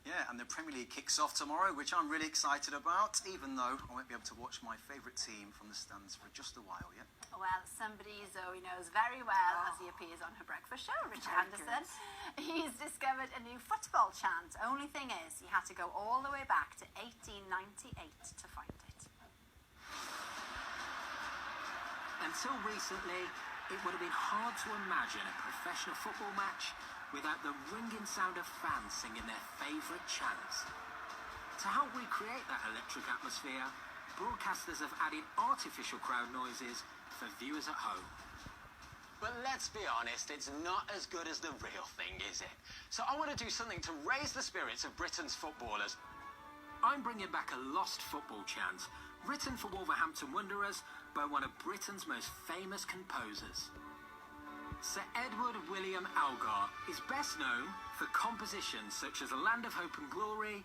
Yeah, and the Premier League kicks off tomorrow, which I'm really excited about, even though I won't be able to watch my favourite team from the stands for just a while yet. Well, somebody Zoe knows very well as he appears on her breakfast show, Richard Anderson. He's discovered a new football chant. Only thing is, he had to go all the way back to 1898 to find it. Until recently, it would have been hard to imagine a professional football match without the ringing sound of fans singing their favourite chants. To help recreate that electric atmosphere, broadcasters have added artificial crowd noises for viewers at home. But let's be honest, it's not as good as the real thing, is it? So I want to do something to raise the spirits of Britain's footballers. I'm bringing back a lost football chant, written for Wolverhampton Wanderers by one of Britain's most famous composers. Sir Edward William Elgar is best known for compositions such as A Land of Hope and Glory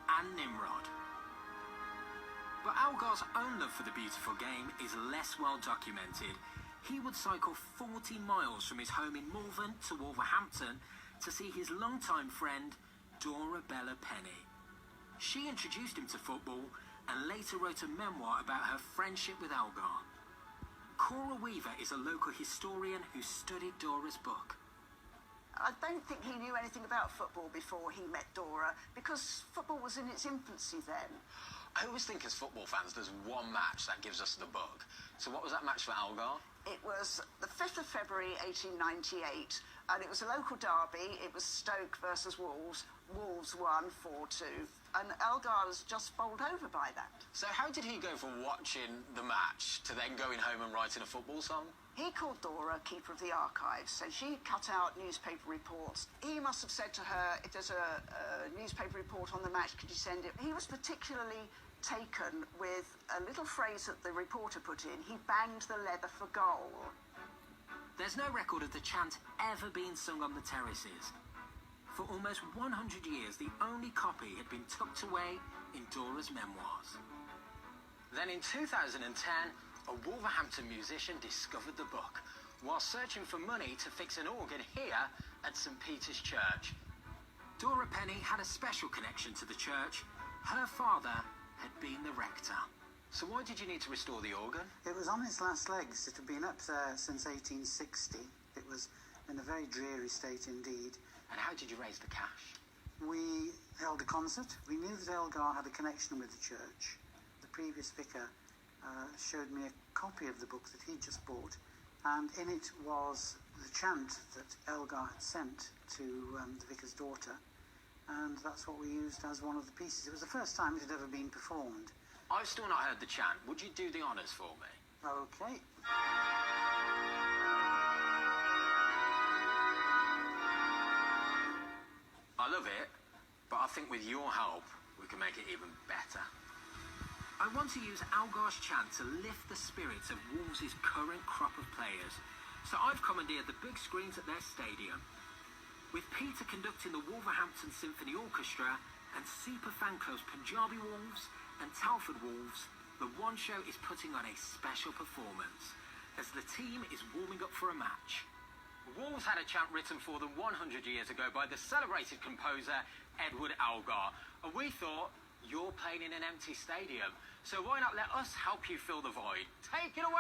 and Nimrod. But Elgar's own love for the beautiful game is less well documented. He would cycle 40 miles from his home in Malvern to Wolverhampton to see his longtime friend Dora Bella Penny. She introduced him to football and later wrote a memoir about her friendship with Elgar. Cora Weaver is a local historian who studied Dora's book. I don't think he knew anything about football before he met Dora, because football was in its infancy then. I always think as football fans there's one match that gives us the bug. So what was that match for Elgar? It was the 5th of February 1898, and it was a local derby. It was Stoke versus Wolves. Wolves won 4-2, and Elgar was just bowled over by that. So how did he go from watching the match to then going home and writing a football song? He called Dora keeper of the archives, so she cut out newspaper reports. He must have said to her, if there's a newspaper report on the match, could you send it? He was particularly taken with a little phrase that the reporter put in. He banged the leather for goal. There's no record of the chant ever being sung on the terraces. For almost 100 years, the only copy had been tucked away in Dora's memoirs. Then in 2010, a Wolverhampton musician discovered the book while searching for money to fix an organ here at St Peter's Church. Dora Penny had a special connection to the church. Her father had been the rector. So why did you need to restore the organ? It was on its last legs. It had been up there since 1860. It was in a very dreary state indeed. And how did you raise the cash? We held a concert. We knew that Elgar had a connection with the church. The previous vicar showed me a copy of the book that he'd just bought, and in it was the chant that Elgar had sent to the vicar's daughter, and that's what we used as one of the pieces. It was the first time it had ever been performed. I've still not heard the chant. Would you do the honours for me? Okay. I love it, but I think with your help, we can make it even better. I want to use Elgar's chant to lift the spirits of Wolves' current crop of players, so I've commandeered the big screens at their stadium. With Peter conducting the Wolverhampton Symphony Orchestra and Super Fan Club's Punjabi Wolves and Telford Wolves, the One Show is putting on a special performance as the team is warming up for a match. Wolves had a chant written for them 100 years ago by the celebrated composer Edward Elgar, and we thought, you're playing in an empty stadium, so why not let us help you fill the void? Take it away!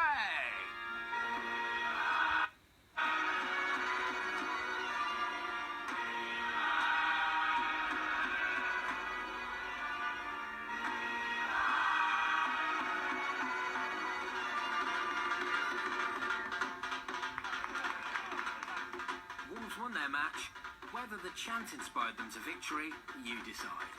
Wolves won their match. Whether the chant inspired them to victory, you decide.